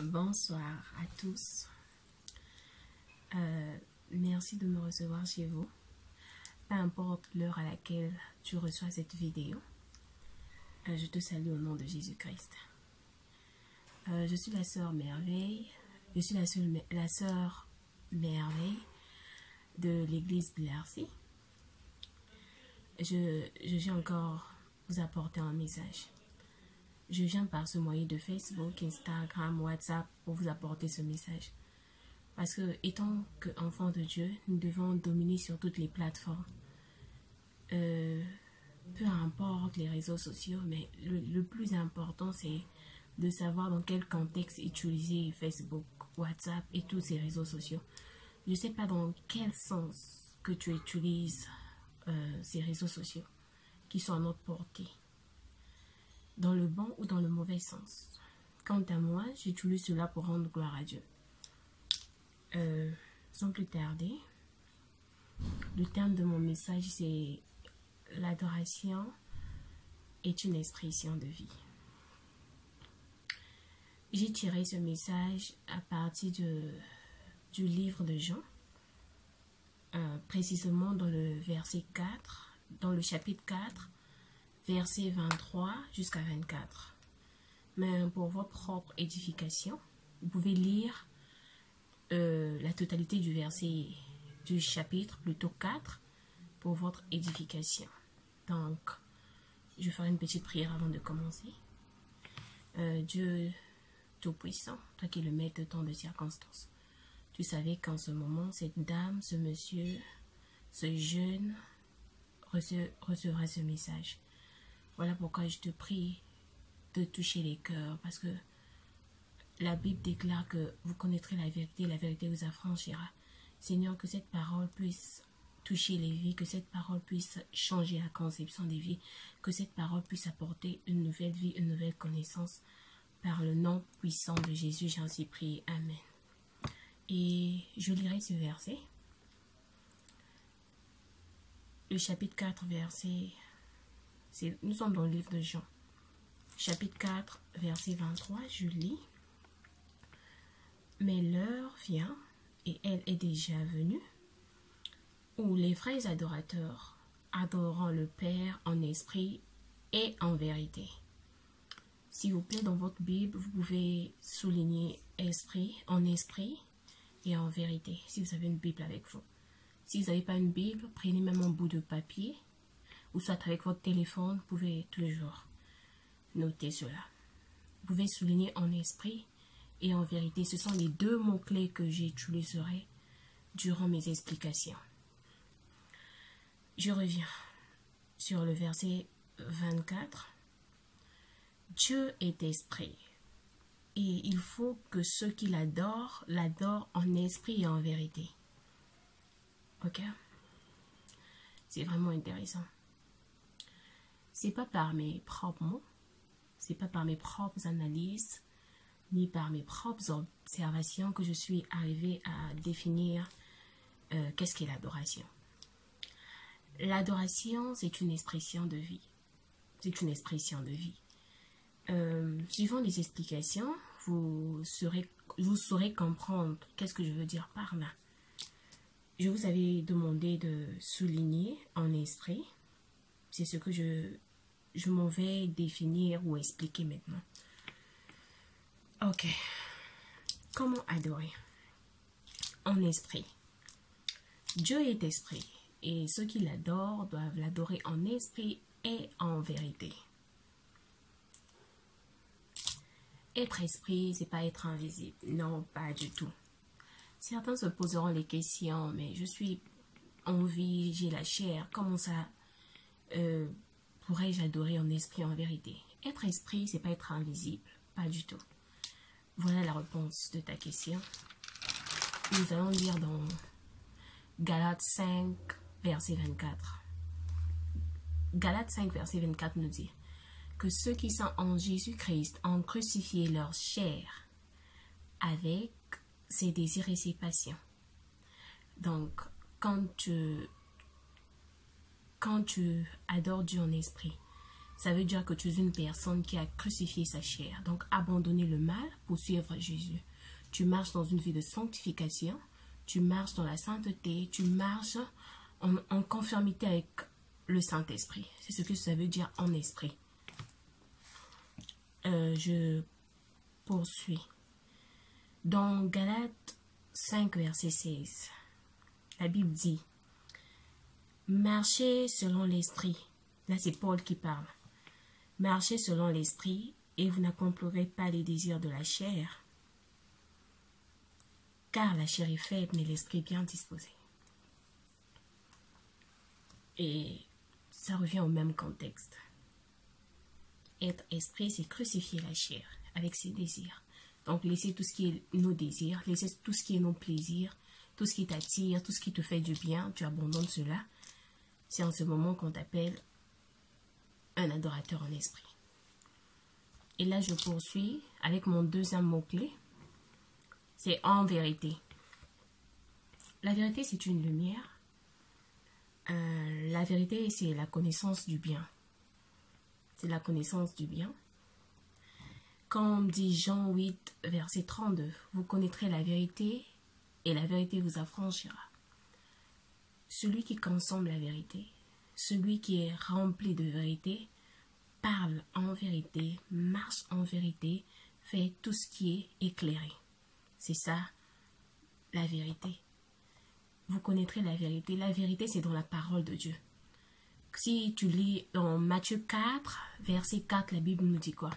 Bonsoir à tous. Merci de me recevoir chez vous. Peu importe l'heure à laquelle tu reçois cette vidéo, je te salue au nom de Jésus-Christ. Je suis la sœur Merveille. Je suis la sœur Merveille de l'église Blarcy. Je viens encore vous apporter un message. Je viens par ce moyen de Facebook, Instagram, WhatsApp pour vous apporter ce message. Parce que, étant qu'enfants de Dieu, nous devons dominer sur toutes les plateformes. Peu importe les réseaux sociaux, mais le plus important, c'est de savoir dans quel contexte utiliser Facebook, WhatsApp et tous ces réseaux sociaux. Je ne sais pas dans quel sens que tu utilises ces réseaux sociaux qui sont à notre portée. Dans le bon ou dans le mauvais sens. Quant à moi, j'utilise cela pour rendre gloire à Dieu. Sans plus tarder, le terme de mon message, c'est l'adoration est une expression de vie. J'ai tiré ce message à partir du livre de Jean, précisément dans le verset 4, dans le chapitre 4, versets 23 jusqu'à 24. Mais pour votre propre édification, vous pouvez lire la totalité du chapitre, plutôt 4, pour votre édification. Donc, je ferai une petite prière avant de commencer. Dieu Tout-Puissant, toi qui es le maître de temps de circonstances, tu savais qu'en ce moment, cette dame, ce monsieur, ce jeune recevra ce message. Voilà pourquoi je te prie de toucher les cœurs, parce que la Bible déclare que vous connaîtrez la vérité vous affranchira. Seigneur, que cette parole puisse toucher les vies, que cette parole puisse changer la conception des vies, que cette parole puisse apporter une nouvelle vie, une nouvelle connaissance. Par le nom puissant de Jésus, j'en suis prié. Amen. Et je lirai ce verset. Le chapitre 4, verset... Nous sommes dans le livre de Jean. Chapitre 4, verset 23, je lis. Mais l'heure vient, et elle est déjà venue, où les vrais adorateurs adoreront le Père en esprit et en vérité. S'il vous plaît, dans votre Bible, vous pouvez souligner esprit et en vérité, si vous avez une Bible avec vous. Si vous n'avez pas une Bible, prenez même un bout de papier, ou soit avec votre téléphone, vous pouvez toujours noter cela. Vous pouvez souligner en esprit et en vérité. Ce sont les deux mots-clés que j'utiliserai durant mes explications. Je reviens sur le verset 24. Dieu est esprit et il faut que ceux qui l'adorent en esprit et en vérité. Ok? C'est vraiment intéressant. C'est pas par mes propres mots, c'est pas par mes propres analyses, ni par mes propres observations que je suis arrivée à définir qu'est-ce qu'est l'adoration. L'adoration, c'est une expression de vie. C'est une expression de vie. Suivant les explications, vous saurez comprendre qu'est-ce que je veux dire par là. Je vous avais demandé de souligner en esprit. C'est ce que je m'en vais définir ou expliquer maintenant. Ok. Comment adorer? En esprit. Dieu est esprit et ceux qui l'adorent doivent l'adorer en esprit et en vérité. Être esprit, c'est pas être invisible. Non, pas du tout. Certains se poseront les questions, mais je suis en vie, j'ai la chair. Comment ça pourrais-je adorer en esprit, en vérité? Être esprit, c'est pas être invisible. Pas du tout. Voilà la réponse de ta question. Nous allons lire dans Galates 5, verset 24. Galates 5, verset 24 nous dit que ceux qui sont en Jésus-Christ ont crucifié leur chair avec ses désirs et ses passions. Donc, quand tu adores Dieu en esprit, Ça veut dire que tu es une personne qui a crucifié sa chair. Donc, abandonner le mal pour suivre Jésus. Tu marches dans une vie de sanctification. Tu marches dans la sainteté. Tu marches en conformité avec le Saint-Esprit. C'est ce que ça veut dire en esprit. Je poursuis. Dans Galates 5, verset 16, la Bible dit « Marchez selon l'esprit ». Là, c'est Paul qui parle. « Marchez selon l'esprit et vous n'accomplirez pas les désirs de la chair. Car la chair est faible, mais l'esprit bien disposé. » Et ça revient au même contexte. Être esprit, c'est crucifier la chair avec ses désirs. Donc, laisser tout ce qui est nos désirs, laisser tout ce qui est nos plaisirs, tout ce qui t'attire, tout ce qui te fait du bien, tu abandonnes cela. C'est en ce moment qu'on t'appelle un adorateur en esprit. Et là, je poursuis avec mon deuxième mot-clé. C'est en vérité. La vérité, c'est une lumière. La vérité, c'est la connaissance du bien. C'est la connaissance du bien. Comme dit Jean 8, verset 32, vous connaîtrez la vérité et la vérité vous affranchira. Celui qui consomme la vérité, celui qui est rempli de vérité, parle en vérité, marche en vérité, fait tout ce qui est éclairé. C'est ça, la vérité. Vous connaîtrez la vérité. La vérité, c'est dans la parole de Dieu. Si tu lis dans Matthieu 4, verset 4, la Bible nous dit quoi?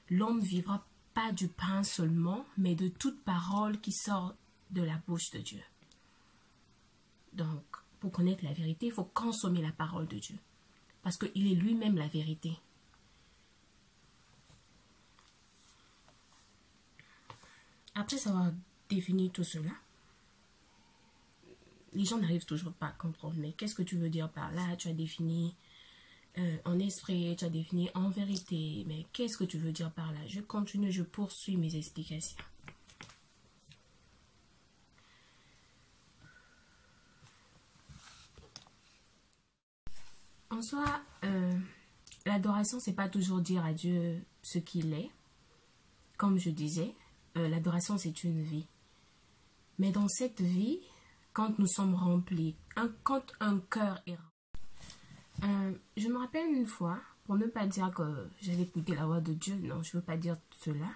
L'homme ne vivra pas du pain seulement, mais de toute parole qui sort de la bouche de Dieu. Donc, pour connaître la vérité, il faut consommer la parole de Dieu. Parce qu'il est lui-même la vérité. Après avoir défini tout cela, les gens n'arrivent toujours pas à comprendre. Mais qu'est-ce que tu veux dire par là? Tu as défini en esprit, tu as défini en vérité. Mais qu'est-ce que tu veux dire par là? Je continue, je poursuis mes explications. En soi, l'adoration, c'est pas toujours dire à Dieu ce qu'il est. Comme je disais, l'adoration, c'est une vie. Mais dans cette vie, quand nous sommes remplis, quand un cœur est rempli. Je me rappelle une fois, pour ne pas dire que j'avais écouté la voix de Dieu, non, je ne veux pas dire cela.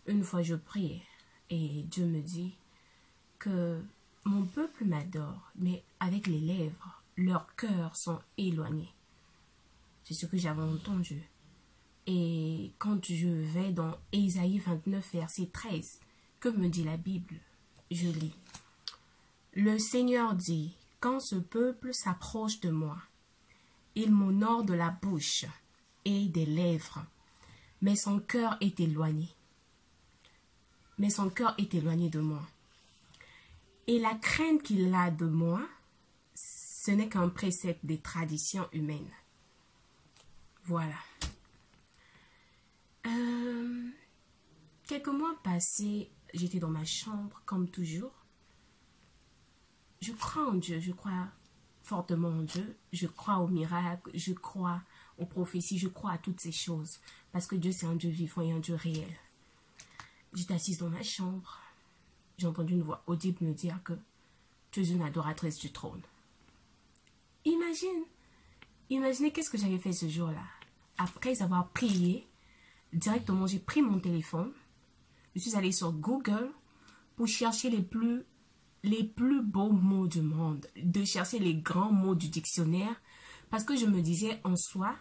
Une fois, je priais et Dieu me dit que mon peuple m'adore, mais avec les lèvres, leurs cœurs sont éloignés. C'est ce que j'avais entendu. Et quand je vais dans Ésaïe 29, verset 13, que me dit la Bible? Je lis. Le Seigneur dit, quand ce peuple s'approche de moi, il m'honore de la bouche et des lèvres, mais son cœur est éloigné. Mais son cœur est éloigné de moi. Et la crainte qu'il a de moi, ce n'est qu'un précepte des traditions humaines. Voilà. Quelques mois passés, j'étais dans ma chambre, comme toujours. Je crois en Dieu, je crois fortement en Dieu. Je crois aux miracles, je crois aux prophéties, je crois à toutes ces choses. Parce que Dieu, c'est un Dieu vivant et un Dieu réel. J'étais assise dans ma chambre. J'ai entendu une voix audible me dire que tu es une adoratrice du trône. Imaginez qu'est-ce que j'avais fait ce jour-là. Après avoir prié, directement, j'ai pris mon téléphone. Je suis allée sur Google pour chercher les plus beaux mots du monde. De chercher les grands mots du dictionnaire. Parce que je me disais en soi,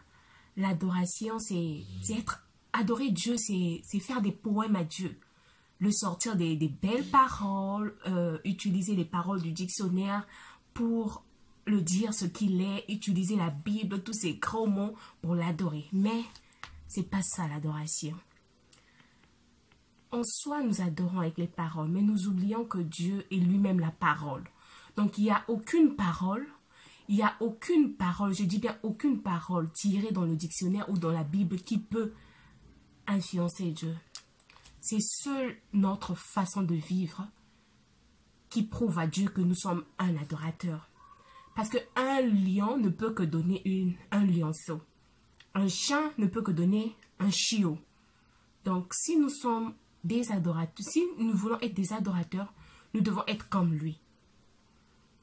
l'adoration, c'est être adorer Dieu, c'est faire des poèmes à Dieu. Le sortir des belles paroles, utiliser les paroles du dictionnaire pour le dire ce qu'il est, utiliser la Bible, tous ces gros mots pour l'adorer. Mais c'est pas ça l'adoration. En soi, nous adorons avec les paroles, mais nous oublions que Dieu est lui-même la parole. Donc, il n'y a aucune parole, je dis bien aucune parole tirée dans le dictionnaire ou dans la Bible qui peut influencer Dieu. C'est seule notre façon de vivre qui prouve à Dieu que nous sommes un adorateur. Parce qu'un lion ne peut que donner un lionceau. Un chien ne peut que donner un chiot. Donc, si nous sommes des adorateurs, si nous voulons être des adorateurs, nous devons être comme lui.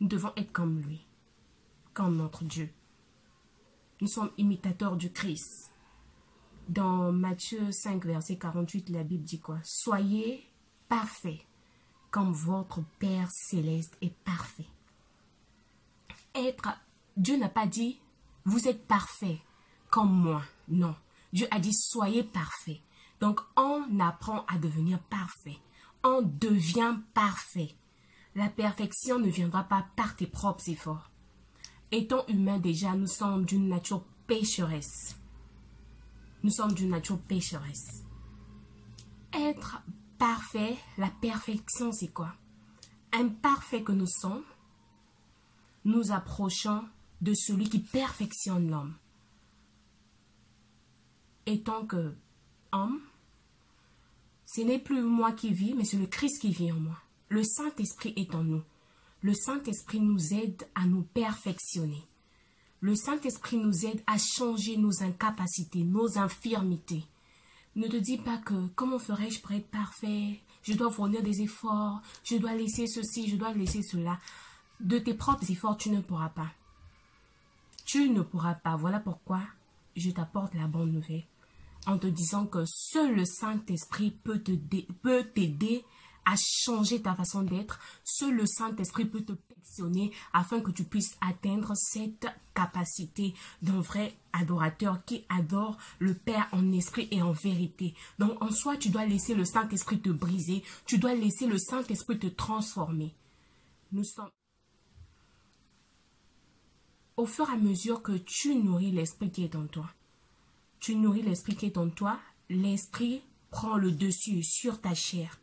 Nous devons être comme lui, comme notre Dieu. Nous sommes imitateurs du Christ. Dans Matthieu 5, verset 48, la Bible dit quoi? Soyez parfaits, comme votre Père céleste est parfait. Dieu n'a pas dit, vous êtes parfaits comme moi. Non, Dieu a dit, soyez parfaits. Donc, on apprend à devenir parfait. On devient parfait. La perfection ne viendra pas par tes propres efforts. Étant humains déjà, nous sommes d'une nature pécheresse. Nous sommes d'une nature pécheresse. Être parfait, la perfection, c'est quoi? Imparfait que nous sommes, nous approchons de celui qui perfectionne l'homme. Étant que homme, ce n'est plus moi qui vis, mais c'est le Christ qui vit en moi. Le Saint-Esprit est en nous. Le Saint-Esprit nous aide à nous perfectionner. Le Saint-Esprit nous aide à changer nos incapacités, nos infirmités. Ne te dis pas que comment ferais-je pour être parfait? Je dois fournir des efforts, je dois laisser ceci, je dois laisser cela. De tes propres efforts, tu ne pourras pas. Tu ne pourras pas. Voilà pourquoi je t'apporte la bonne nouvelle. En te disant que seul le Saint-Esprit peut t'aider à changer ta façon d'être. Seul le Saint-Esprit peut te perfectionner afin que tu puisses atteindre cette capacité d'un vrai adorateur qui adore le Père en esprit et en vérité. Donc en soi, tu dois laisser le Saint-Esprit te briser. Tu dois laisser le Saint-Esprit te transformer. Nous sommes... Au fur et à mesure que tu nourris l'esprit qui est en toi, tu nourris l'esprit qui est en toi, l'esprit prend le dessus sur ta chair.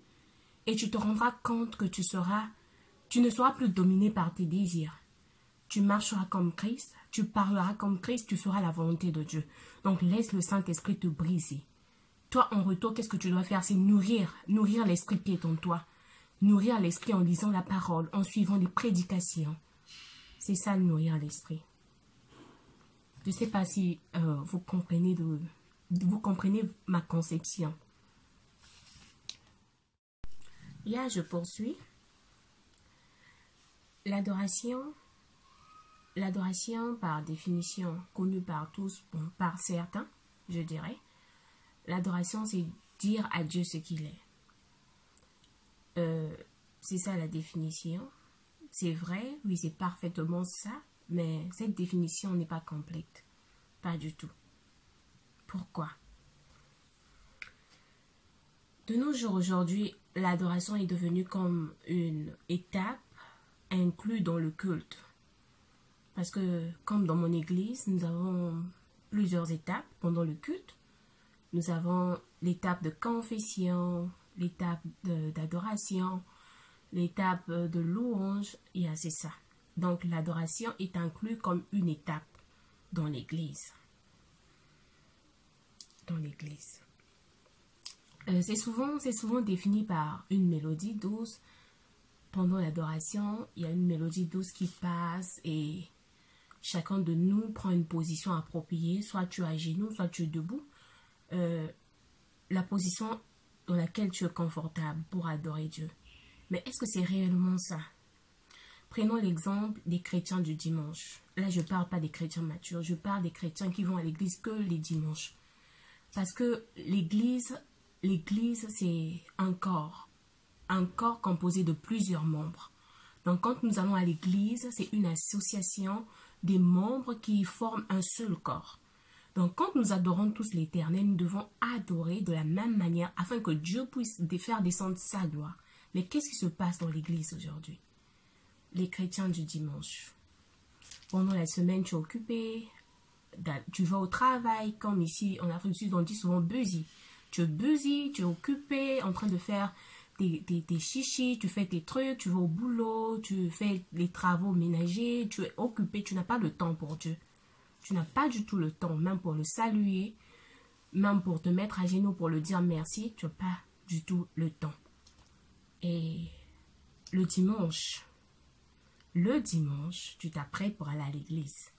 Et tu te rendras compte que tu ne seras plus dominé par tes désirs. Tu marcheras comme Christ, tu parleras comme Christ, tu feras la volonté de Dieu. Donc laisse le Saint-Esprit te briser. Toi, en retour, qu'est-ce que tu dois faire? C'est nourrir l'esprit qui est en toi. Nourrir l'esprit en lisant la parole, en suivant les prédications. C'est ça, nourrir l'esprit. Je ne sais pas si vous comprenez ma conception. Là, je poursuis. L'adoration, par définition, connue par tous, bon, par certains, je dirais. L'adoration, c'est dire à Dieu ce qu'il est. C'est ça la définition. C'est vrai, oui, c'est parfaitement ça, mais cette définition n'est pas complète. Pas du tout. Pourquoi? De nos jours aujourd'hui, l'adoration est devenue comme une étape inclue dans le culte. Parce que, comme dans mon église, nous avons plusieurs étapes pendant le culte. Nous avons l'étape de confession, l'étape d'adoration, l'étape de louange, et c'est ça. Donc, l'adoration est inclue comme une étape dans l'église. C'est souvent défini par une mélodie douce. Pendant l'adoration, il y a une mélodie douce qui passe et chacun de nous prend une position appropriée. Soit tu es à genoux, soit tu es debout. La position dans laquelle tu es confortable pour adorer Dieu. Mais est-ce que c'est réellement ça? Prenons l'exemple des chrétiens du dimanche. Là, je ne parle pas des chrétiens matures, je parle des chrétiens qui vont à l'église que les dimanches. Parce que l'église, c'est un corps composé de plusieurs membres. Donc, quand nous allons à l'église, c'est une association des membres qui forment un seul corps. Donc, quand nous adorons tous l'Éternel, nous devons adorer de la même manière afin que Dieu puisse faire descendre sa gloire. Mais qu'est-ce qui se passe dans l'église aujourd'hui? Les chrétiens du dimanche. Pendant la semaine, tu es occupé, tu vas au travail, comme ici en Afrique du Sud, on dit souvent busy. Tu es busy, tu es occupé, en train de faire tes chichis, tu fais tes trucs, tu vas au boulot, tu fais les travaux ménagers, tu es occupé, tu n'as pas le temps pour Dieu. Tu n'as pas du tout le temps, même pour le saluer, même pour te mettre à genoux pour le dire merci, tu n'as pas du tout le temps. Et le dimanche, tu t'apprêtes pour aller à l'église.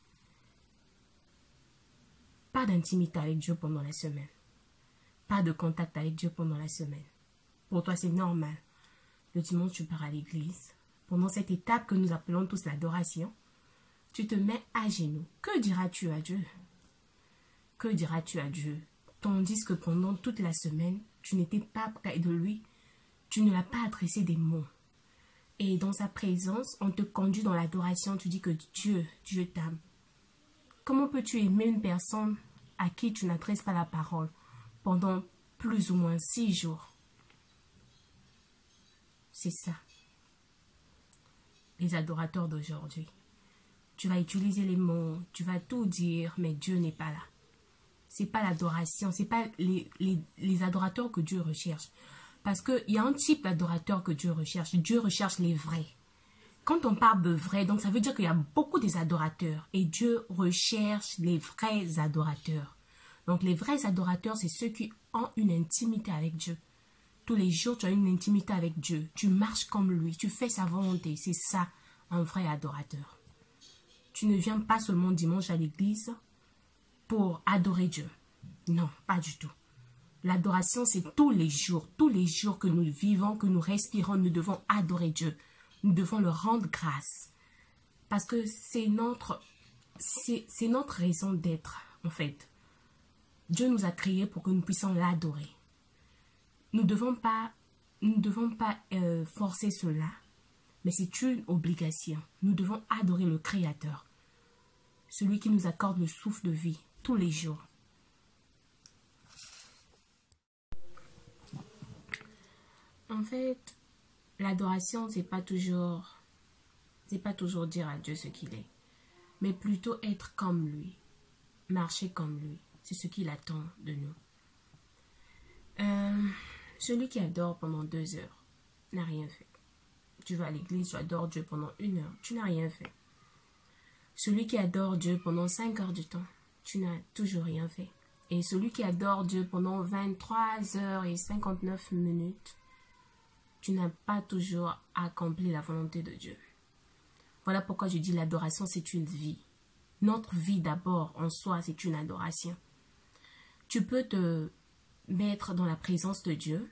pas d'intimité avec Dieu pendant la semaine. Pas de contact avec Dieu pendant la semaine. Pour toi, c'est normal. Le dimanche, tu pars à l'église. Pendant cette étape que nous appelons tous l'adoration, tu te mets à genoux. Que diras-tu à Dieu? Que diras-tu à Dieu? Tandis que pendant toute la semaine, tu n'étais pas près de lui. Tu ne l'as pas adressé des mots. Et dans sa présence, on te conduit dans l'adoration. Tu dis que Dieu t'aime. Comment peux-tu aimer une personne à qui tu n'adresses pas la parole pendant plus ou moins 6 jours? C'est ça. Les adorateurs d'aujourd'hui. Tu vas utiliser les mots, tu vas tout dire, mais Dieu n'est pas là. C'est pas l'adoration, c'est pas les adorateurs que Dieu recherche. Parce qu'il y a un type d'adorateur que Dieu recherche. Dieu recherche les vrais. Quand on parle de vrais, donc ça veut dire qu'il y a beaucoup des adorateurs. Et Dieu recherche les vrais adorateurs. Donc les vrais adorateurs, c'est ceux qui ont une intimité avec Dieu. Tous les jours, tu as une intimité avec Dieu. Tu marches comme lui, tu fais sa volonté. C'est ça, un vrai adorateur. Tu ne viens pas seulement dimanche à l'église pour adorer Dieu. Non, pas du tout. L'adoration, c'est tous les jours que nous vivons, que nous respirons, nous devons adorer Dieu. Nous devons le rendre grâce. Parce que c'est notre raison d'être, en fait. Dieu nous a créés pour que nous puissions l'adorer. Nous ne devons pas forcer cela, mais c'est une obligation. Nous devons adorer le Créateur, celui qui nous accorde le souffle de vie tous les jours. En fait, l'adoration, c'est pas toujours dire à Dieu ce qu'il est, mais plutôt être comme lui, marcher comme lui. C'est ce qu'il attend de nous. Celui qui adore pendant 2 heures n'a rien fait. Tu vas à l'église, tu adores Dieu pendant 1 heure, tu n'as rien fait. Celui qui adore Dieu pendant 5 heures du temps, tu n'as toujours rien fait. Et celui qui adore Dieu pendant 23 heures et 59 minutes, tu n'as pas toujours accompli la volonté de Dieu. Voilà pourquoi je dis l'adoration, c'est une vie. Notre vie d'abord, en soi, c'est une adoration. Tu peux te mettre dans la présence de Dieu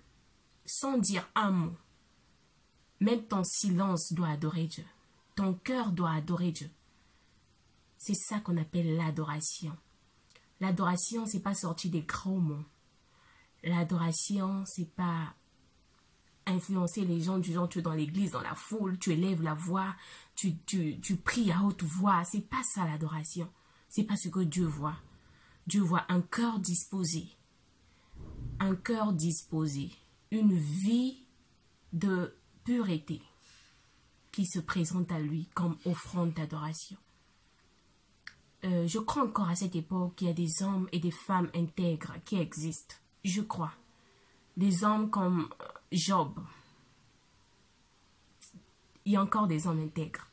sans dire un mot. Même ton silence doit adorer Dieu. Ton cœur doit adorer Dieu. C'est ça qu'on appelle l'adoration. L'adoration, c'est pas sortir des gros mots. L'adoration, c'est pas influencer les gens du genre tu es dans l'église, dans la foule, tu élèves la voix, tu pries à haute voix. C'est pas ça l'adoration. C'est pas ce que Dieu voit. Dieu voit un cœur disposé. Un cœur disposé. Une vie de pureté qui se présente à lui comme offrande d'adoration. Je crois encore à cette époque qu'il y a des hommes et des femmes intègres qui existent. Je crois. Des hommes comme Job. Il y a encore des hommes intègres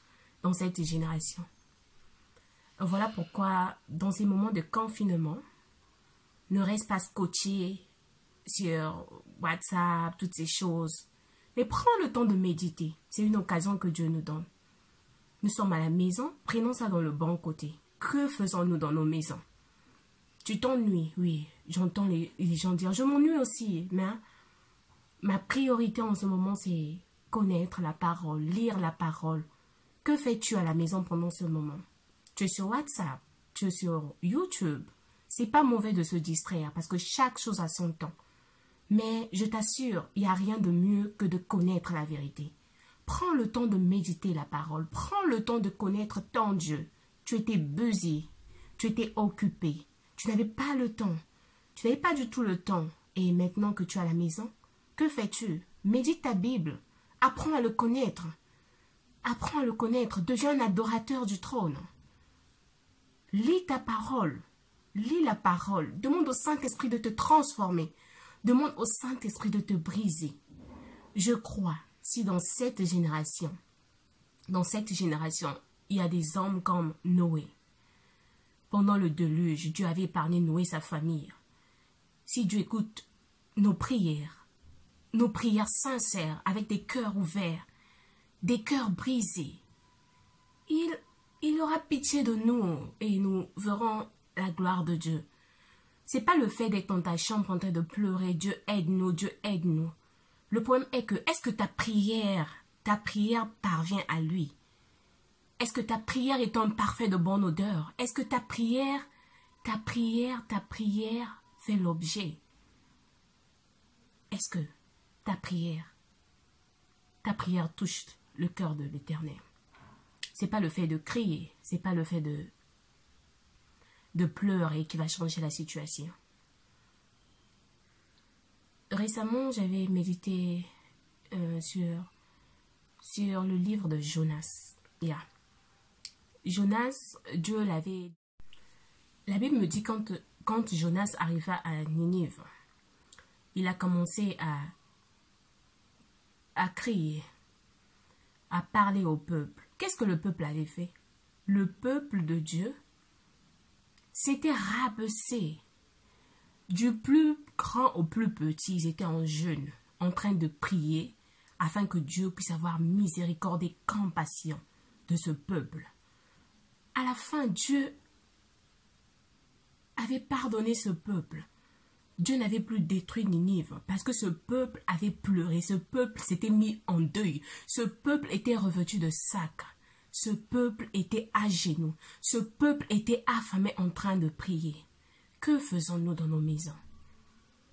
dans cette génération. Voilà pourquoi, dans ces moments de confinement, ne reste pas scotché sur WhatsApp, toutes ces choses. Mais prends le temps de méditer. C'est une occasion que Dieu nous donne. Nous sommes à la maison, prenons ça dans le bon côté. Que faisons-nous dans nos maisons? Tu t'ennuies, oui. J'entends les gens dire, je m'ennuie aussi. Mais ma priorité en ce moment, c'est connaître la parole, lire la parole. Que fais-tu à la maison pendant ce moment? Tu es sur WhatsApp, tu es sur YouTube. C'est pas mauvais de se distraire parce que chaque chose a son temps. Mais je t'assure, il n'y a rien de mieux que de connaître la vérité. Prends le temps de méditer la parole. Prends le temps de connaître ton Dieu. Tu étais busy, tu étais occupé. Tu n'avais pas le temps. Tu n'avais pas du tout le temps. Et maintenant que tu es à la maison, que fais-tu? Médite ta Bible. Apprends à le connaître. Apprends à le connaître. Deviens un adorateur du trône. Lis ta parole. Lis la parole. Demande au Saint-Esprit de te transformer. Demande au Saint-Esprit de te briser. Je crois, si dans cette génération, il y a des hommes comme Noé. Pendant le déluge, Dieu avait épargné Noé et sa famille. Si Dieu écoute nos prières sincères, avec des cœurs ouverts, des cœurs brisés, il aura pitié de nous et nous verrons la gloire de Dieu. C'est pas le fait d'être dans ta chambre en train de pleurer, Dieu aide-nous, Dieu aide-nous. Le problème est que, est-ce que ta prière parvient à lui? Est-ce que ta prière est un parfait de bonne odeur? Est-ce que ta prière fait l'objet? Est-ce que ta prière touche le cœur de l'Éternel? C'est pas le fait de crier, c'est pas le fait de pleurer qui va changer la situation. Récemment, j'avais médité sur le livre de Jonas. Jonas, Dieu l'avait... La Bible me dit quand Jonas arriva à Ninive, il a commencé à crier, à parler au peuple. Qu'est-ce que le peuple avait fait? Le peuple de Dieu s'était rabaissé. Du plus grand au plus petit, ils étaient en jeûne, en train de prier, afin que Dieu puisse avoir miséricorde et compassion de ce peuple. À la fin, Dieu avait pardonné ce peuple. Dieu n'avait plus détruit Ninive parce que ce peuple avait pleuré, ce peuple s'était mis en deuil, ce peuple était revêtu de sac, ce peuple était à genoux, ce peuple était affamé en train de prier. Que faisons-nous dans nos maisons?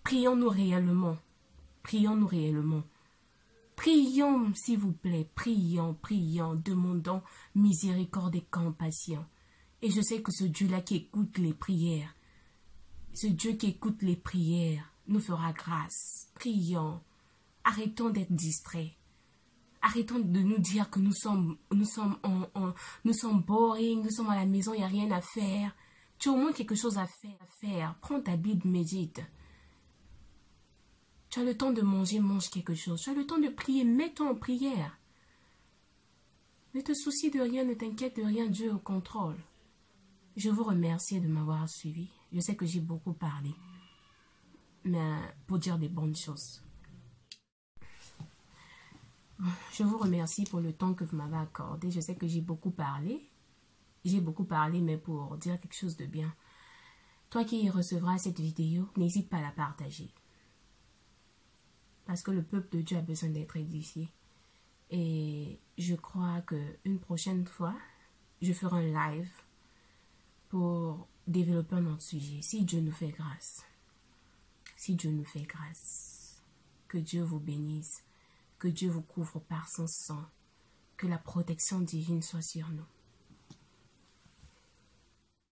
Prions-nous réellement? Prions-nous réellement? Prions, s'il vous plaît, prions, demandons miséricorde et compassion. Et je sais que ce Dieu-là qui écoute les prières, ce Dieu qui écoute les prières nous fera grâce. Prions. Arrêtons d'être distraits. Arrêtons de nous dire que nous sommes boring, nous sommes à la maison, il n'y a rien à faire. Tu as au moins quelque chose à faire. Prends ta Bible, médite. Tu as le temps de manger, mange quelque chose. Tu as le temps de prier, mets-toi en prière. Ne te soucie de rien, ne t'inquiète de rien, Dieu est au contrôle. Je vous remercie de m'avoir suivi. Je sais que j'ai beaucoup parlé, mais pour dire des bonnes choses. Je vous remercie pour le temps que vous m'avez accordé. Je sais que j'ai beaucoup parlé. Mais pour dire quelque chose de bien. Toi qui recevras cette vidéo, n'hésite pas à la partager. Parce que le peuple de Dieu a besoin d'être édifié. Et je crois qu'une prochaine fois, je ferai un live pour développer un autre sujet. Si Dieu nous fait grâce. Si Dieu nous fait grâce. Que Dieu vous bénisse. Que Dieu vous couvre par son sang. Que la protection divine soit sur nous.